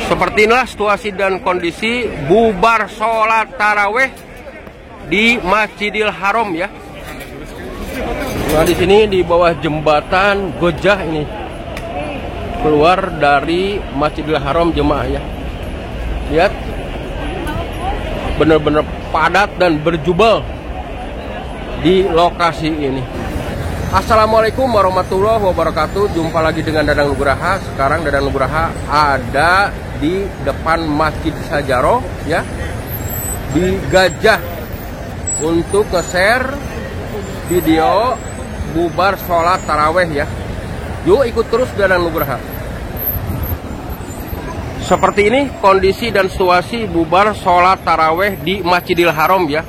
Seperti inilah situasi dan kondisi bubar sholat taraweh di Masjidil Haram ya. Nah, di sini di bawah jembatan Gojah ini keluar dari Masjidil Haram jemaah ya. Lihat, benar-benar padat dan berjubel di lokasi ini. Assalamualaikum warahmatullahi wabarakatuh. Jumpa lagi dengan Dadang Nugraha. Sekarang Dadang Nugraha ada di depan Masjid Sajaroh ya, di Gajah, untuk nge-share video bubar sholat taraweh ya. Yuk ikut terus Dadang Nugraha. Seperti ini kondisi dan situasi bubar sholat taraweh di Masjidil Haram ya.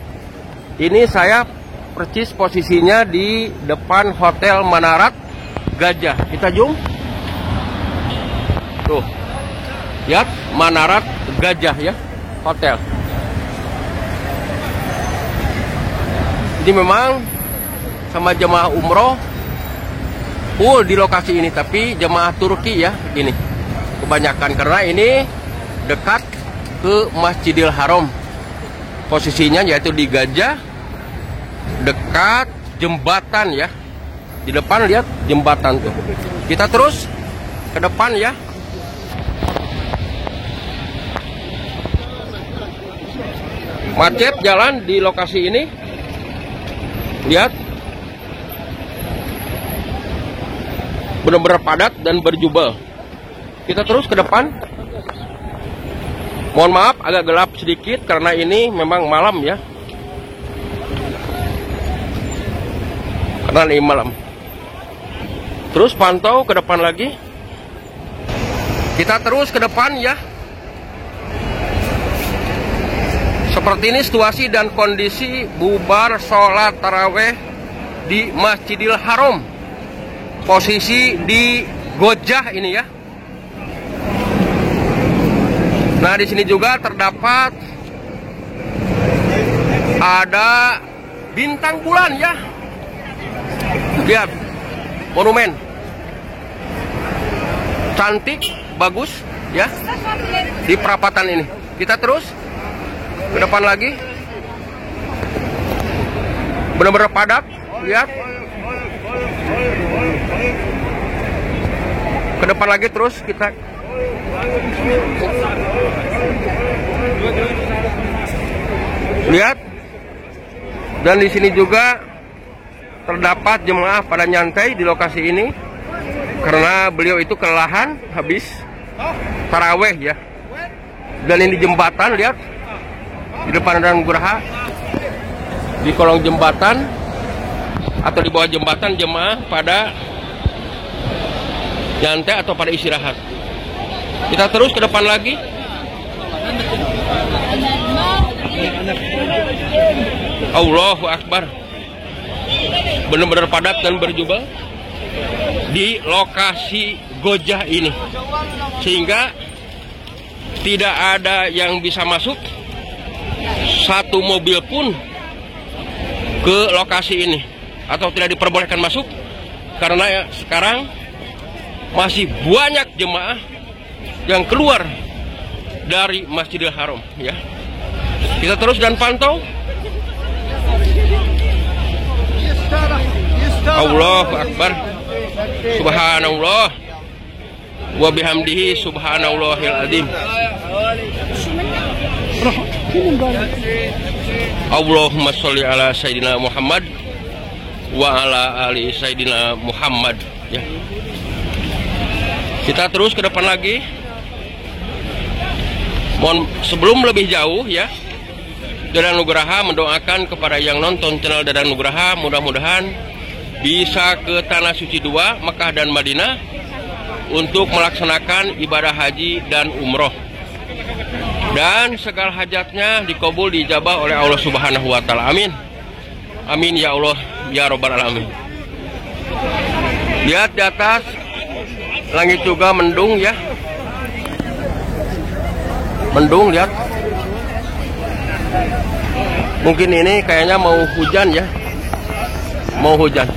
Ini saya persis posisinya di depan Hotel Manarat Gajah. Kita zoom. Tuh, lihat Manarat Gajah ya, hotel. Ini memang sama jemaah umroh full di lokasi ini, tapi jemaah Turki ya ini kebanyakan karena ini dekat ke Masjidil Haram. Posisinya yaitu di Gajah, dekat jembatan ya. Di depan lihat jembatan tuh. Kita terus ke depan ya. Macet jalan di lokasi ini. Lihat, benar-benar padat dan berjubel. Kita terus ke depan. Mohon maaf agak gelap sedikit karena ini memang malam ya. Karena ini malam. Terus pantau ke depan lagi. Kita terus ke depan ya. Seperti ini situasi dan kondisi bubar sholat taraweh di Masjidil Haram. Posisi di Gojah ini ya. Nah, di sini juga terdapat ada bintang bulan ya. Lihat monumen, cantik, bagus ya di perapatan ini. Kita terus ke depan lagi, benar-benar padat. Lihat, ke depan lagi terus kita. Lihat, dan di sini juga terdapat jemaah pada nyantai di lokasi ini karena beliau itu kelelahan habis taraweh ya. Dan ini jembatan, lihat di depan Dadang Nugraha, di kolong jembatan atau di bawah jembatan jemaah pada nyantai atau pada istirahat. Kita terus ke depan lagi. Allahu Akbar. Benar-benar padat dan berjubel di lokasi Gojah ini, sehingga tidak ada yang bisa masuk satu mobil pun ke lokasi ini, atau tidak diperbolehkan masuk karena sekarang masih banyak jemaah yang keluar dari Masjidil Haram ya. Kita terus dan pantau. Allahu Akbar. Subhanallah wa bihamdihi subhanallahil azim. Allahumma sholli ala sayyidina Muhammad wa ala ali sayyidina Muhammad ya. Kita terus ke depan lagi. Sebelum lebih jauh ya, Dadang Nugraha mendoakan kepada yang nonton channel Dadang Nugraha, mudah-mudahan bisa ke Tanah Suci 2, Mekah dan Madinah untuk melaksanakan ibadah haji dan umroh. Dan segala hajatnya dikabul, dijabah oleh Allah Subhanahu wa Ta'ala. Amin. Amin ya Allah ya Rabbal Alamin. Lihat di atas, langit juga mendung ya. Mendung, lihat. Mungkin ini kayaknya mau hujan ya. Mau hujan.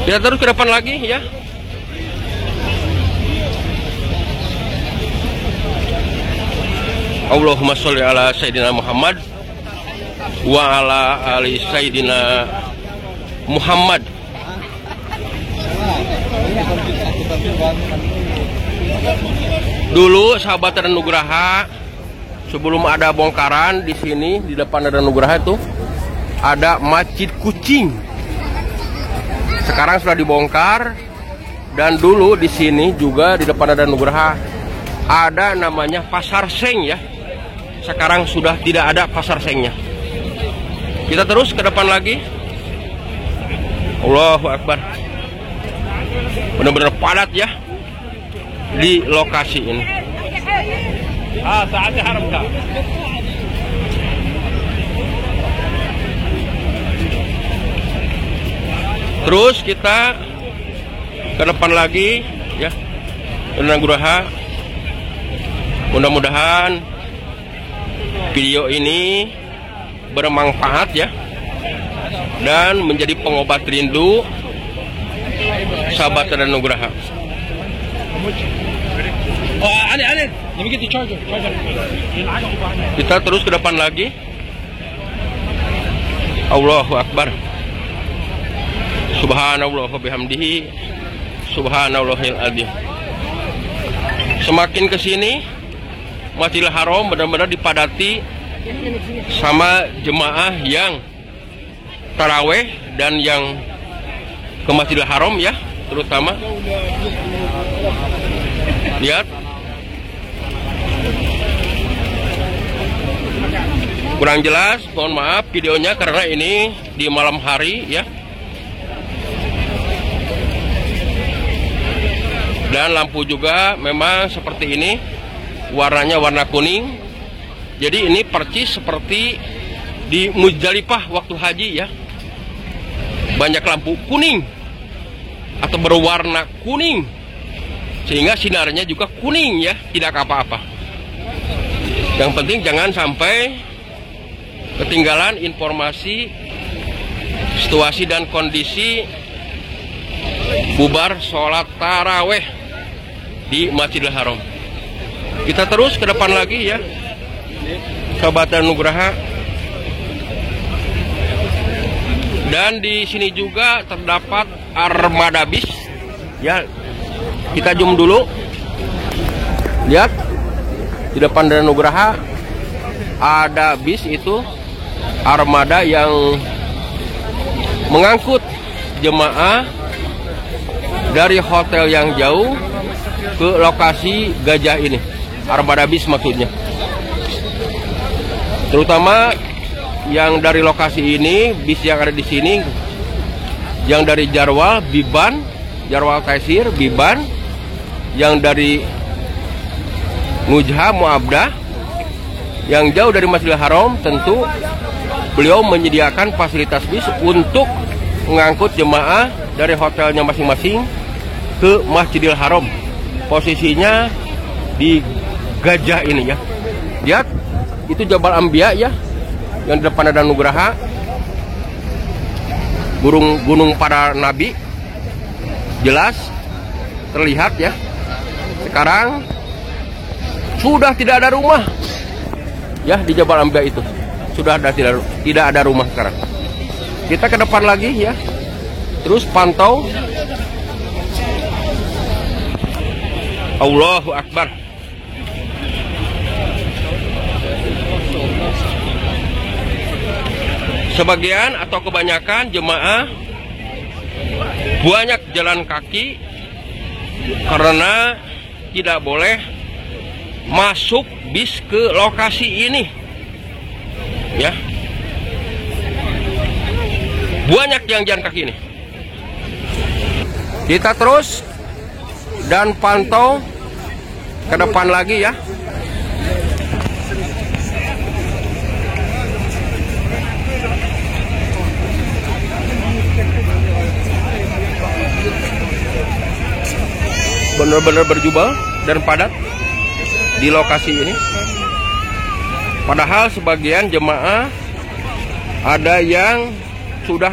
Kita terus ke depan lagi ya. Allahumma sholli ala Sayyidina Muhammad wa ala ali Sayyidina Muhammad. Dulu sahabat Raden Nugraha, sebelum ada bongkaran di sini di depan Raden Nugraha itu ada masjid kucing. Sekarang sudah dibongkar, dan dulu di sini juga di depan Raden Nugraha ada namanya pasar seng ya. Sekarang sudah tidak ada pasar sengnya. Kita terus ke depan lagi. Allahu Akbar. Benar-benar padat ya di lokasi ini. Saatnya haram kah? Terus kita ke depan lagi ya, Raden Nugraha. Mudah-mudahan video ini bermanfaat ya, dan menjadi pengobat rindu sahabat Raden Nugraha. Kita terus ke depan lagi. Allahu Akbar. Subhanallah wa bihamdihi, subhanallahil adzim. Semakin ke sini Masjidil Haram benar-benar dipadati sama jemaah yang taraweh dan yang ke Masjidil Haram ya, terutama. Lihat, kurang jelas, mohon maaf videonya karena ini di malam hari ya. Dan lampu juga memang seperti ini, warnanya warna kuning. Jadi ini percis seperti di Muzdalifah waktu haji ya. Banyak lampu kuning atau berwarna kuning, sehingga sinarnya juga kuning ya, tidak apa-apa. Yang penting jangan sampai ketinggalan informasi, situasi dan kondisi bubar sholat taraweh di Masjidil Haram. Kita terus ke depan lagi ya, sahabat Raden Nugraha. Dan di sini juga terdapat armada bis ya. Kita zoom dulu. Lihat, di depan Raden Nugraha ada bis, itu armada yang mengangkut jemaah dari hotel yang jauh ke lokasi Gajah ini. Armada bis maksudnya. Terutama yang dari lokasi ini, bis yang ada di sini, yang dari Jarwal, Biban, Jarwal Taisir, Biban, yang dari Mujha, Muabdah, yang jauh dari Masjidil Haram, tentu beliau menyediakan fasilitas bis untuk mengangkut jemaah dari hotelnya masing-masing ke Masjidil Haram. Posisinya di Gajah ini ya. Lihat, itu Jabal Anbiya ya, yang di depan ada Nugraha, gunung para nabi, jelas terlihat ya. Sekarang sudah tidak ada rumah ya di Jabal Anbiya itu. Sudah ada tidak ada rumah sekarang. Kita ke depan lagi ya. Terus pantau. Allahu Akbar. Sebagian atau kebanyakan jemaah banyak jalan kaki karena tidak boleh masuk bis ke lokasi ini ya. Banyak yang jalan kaki ini. Kita terus dan pantau ke depan lagi ya. Benar-benar berjubel dan padat di lokasi ini. Padahal sebagian jemaah ada yang sudah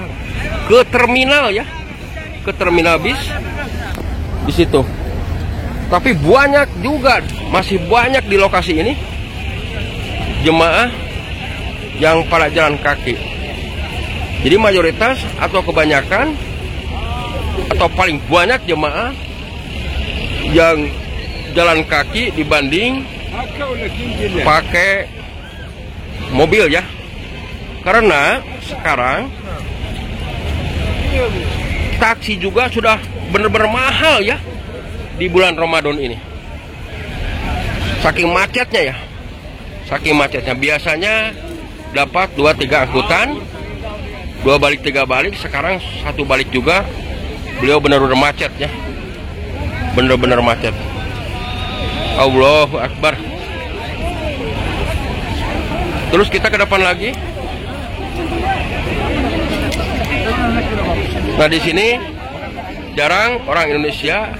ke terminal ya, ke terminal bis di situ. Tapi banyak juga, masih banyak di lokasi ini jemaah yang pada jalan kaki. Jadi mayoritas atau kebanyakan atau paling banyak jemaah yang jalan kaki dibanding pakai mobil ya. Karena sekarang taksi juga sudah benar-benar mahal ya di bulan Ramadan ini. Saking macetnya ya. Saking macetnya. Biasanya dapat 2-3 angkutan, 2 balik 3 balik. Sekarang 1 balik juga. Beliau benar-benar macet ya. Benar-benar macet. Allahu Akbar. Terus kita ke depan lagi. Nah, di sini jarang orang Indonesia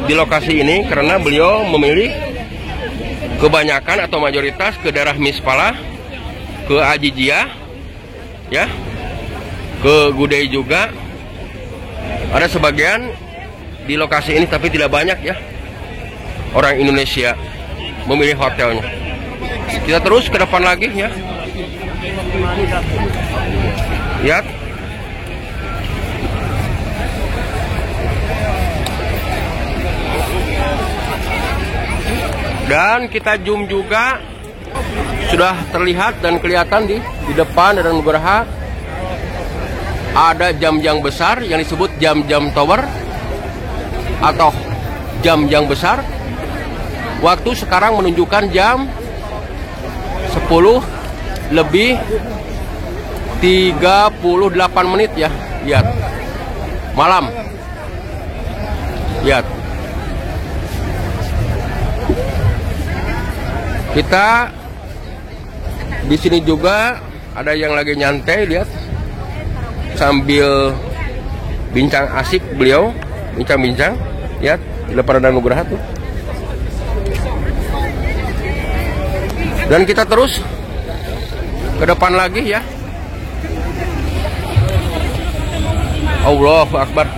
di lokasi ini karena beliau memilih kebanyakan atau mayoritas ke daerah Mispalah, ke Ajijia, ya, ke Gudai juga. Ada sebagian di lokasi ini tapi tidak banyak ya orang Indonesia memilih hotelnya. Kita terus ke depan lagi ya. Lihat. Dan kita zoom juga, sudah terlihat dan kelihatan di depan Dadang Nugraha ada jam-jam besar yang disebut jam-jam tower atau jam-jam besar. Waktu sekarang menunjukkan jam 10 lebih 38 menit ya. Lihat. Malam. Lihat. Kita di sini juga ada yang lagi nyantai, lihat, sambil bincang asik beliau, bincang-bincang, lihat di depan Dadang Nugraha tuh. Dan kita terus ke depan lagi ya. Allahu Akbar.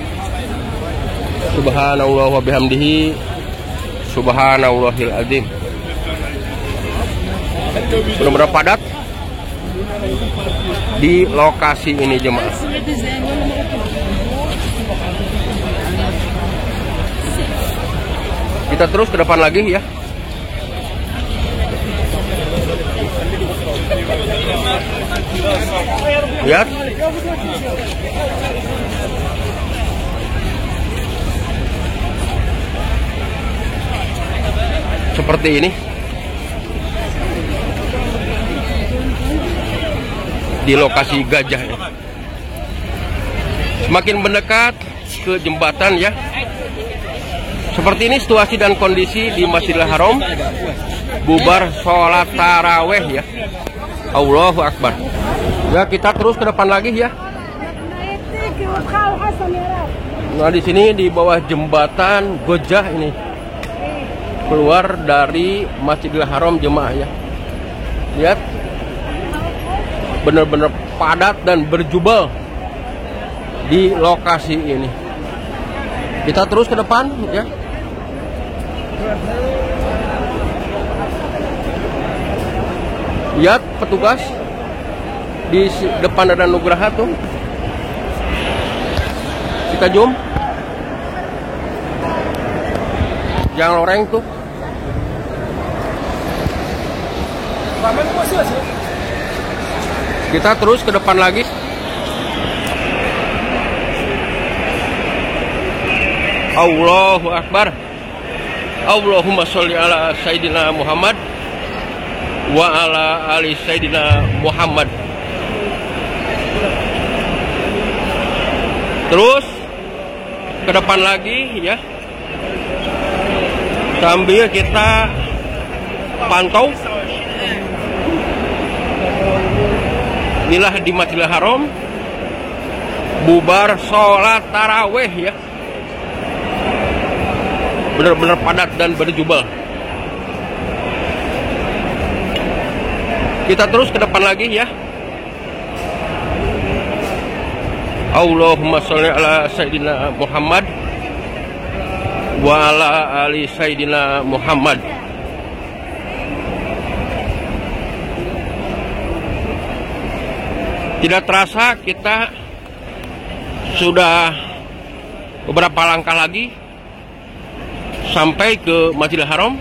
Subhanallah wa bihamdihi. Subhanallahil azim. Benar-benar padat di lokasi ini jemaah. Kita terus ke depan lagi ya. Lihat. Seperti ini. Di lokasi gajah ini. Semakin mendekat ke jembatan ya. Seperti ini situasi dan kondisi di Masjidil Haram. Bubar sholat taraweh ya. Allahu Akbar. Ya, kita terus ke depan lagi ya. Nah, di sini di bawah jembatan gajah ini. Keluar dari Masjidil Haram jemaah ya. Lihat. Benar-benar padat dan berjubel di lokasi ini. Kita terus ke depan ya. Lihat petugas di depan Dadang Nugraha tuh. Kita zoom. Yang loreng tuh. Kita terus ke depan lagi. Allahu Akbar. Allahumma sholli ala Sayyidina Muhammad wa ala ali Sayyidina Muhammad. Terus ke depan lagi ya. Sambil kita pantau. Inilah di Masjidil Haram. Bubar sholat taraweh ya. Benar-benar padat dan berjubel. Kita terus ke depan lagi ya. Allahumma sholli ala Sayyidina Muhammad wa ala ali Sayyidina Muhammad. Tidak terasa kita sudah beberapa langkah lagi sampai ke Masjidil Haram.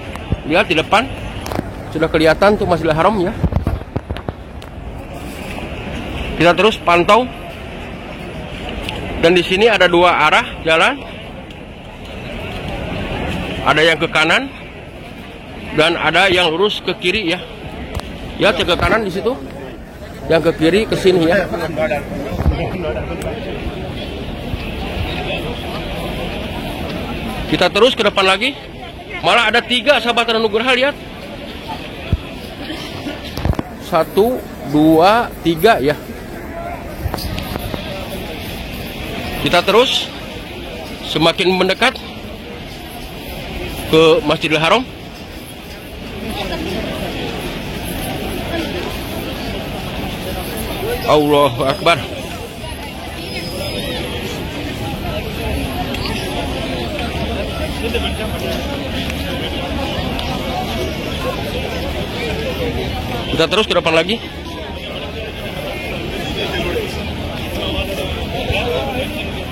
Lihat di depan sudah kelihatan tuh Masjidil Haram ya. Kita terus pantau. Dan di sini ada dua arah jalan. Ada yang ke kanan dan ada yang lurus ke kiri ya. Ya, ke kanan di situ. Yang ke kiri ke sini ya. Kita terus ke depan lagi. Malah ada 3 sahabat Nugraha, lihat. 1, 2, 3 ya. Kita terus semakin mendekat ke Masjidil Haram. Allahu Akbar. Kita terus ke depan lagi.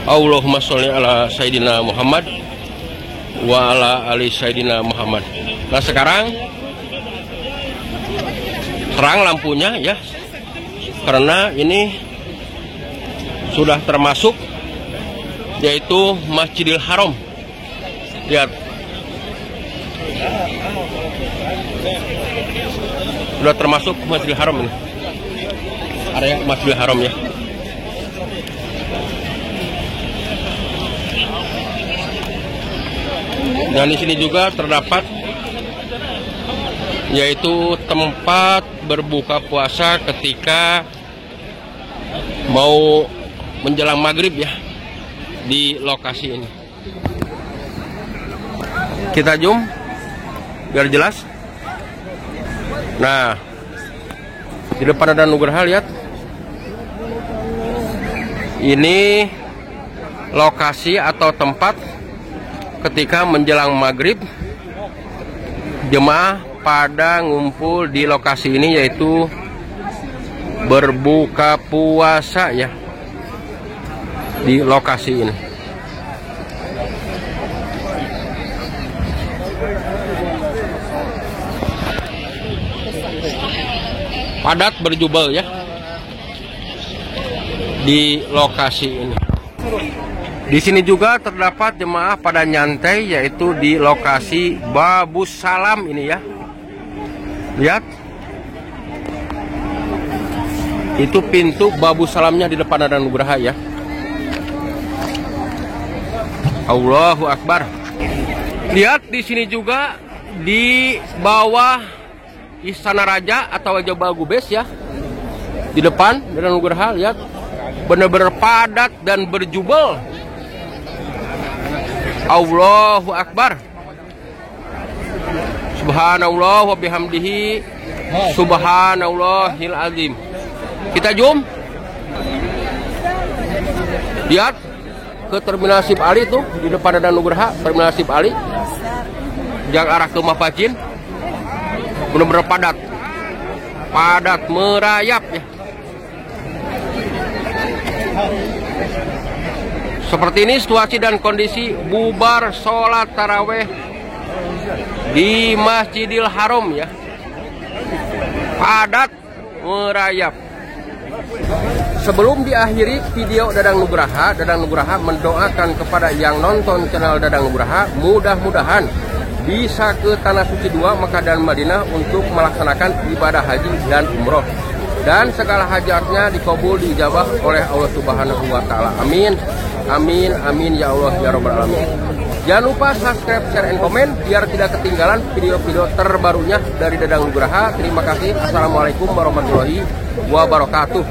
Allahumma sholli ala Sayyidina Muhammad wa ala ali Sayyidina Muhammad. Nah, sekarang terang lampunya ya, karena ini sudah termasuk yaitu Masjidil Haram. Lihat, sudah termasuk Masjidil Haram ini, area Masjidil Haram ya. Dan di sini juga terdapat yaitu tempat berbuka puasa ketika mau menjelang maghrib ya, di lokasi ini. Kita zoom biar jelas. Nah, di depan ada Nugraha, lihat. Ini lokasi atau tempat ketika menjelang maghrib jemaah pada ngumpul di lokasi ini, yaitu berbuka puasa ya di lokasi ini. Padat berjubel ya di lokasi ini. Di sini juga terdapat jemaah pada nyantai, yaitu di lokasi Babus Salam ini ya. Lihat, itu pintu Babus Salamnya di depan ada Nugraha ya. Allahu Akbar. Lihat di sini juga di bawah Istana Raja atau Jabal Gubes ya. Di depan ada Nugraha, lihat, benar-benar padat dan berjubel. Allahu Akbar. Subhanallah wa bihamdihi subhanallahil azim. Kita zoom. Lihat ke Terminal Ship Ali tuh di depan ada Nugraha, Terminal Ship Ali yang arah ke Mapacin. Benar-benar padat. Padat merayap ya. Seperti ini situasi dan kondisi bubar sholat taraweh di Masjidil Haram ya. Padat merayap. Sebelum diakhiri video Dadang Nugraha mendoakan kepada yang nonton channel Dadang Nugraha, mudah-mudahan bisa ke Tanah Suci 2 Mekah dan Madinah untuk melaksanakan ibadah haji dan umroh. Dan segala hajatnya dikabul, diijabah oleh Allah Subhanahu wa Ta'ala. Amin. Amin, amin ya Allah ya Rabbal alamin. Jangan lupa subscribe, share, and komen biar tidak ketinggalan video-video terbarunya dari Dadang Nugraha. Terima kasih. Assalamualaikum warahmatullahi wabarakatuh.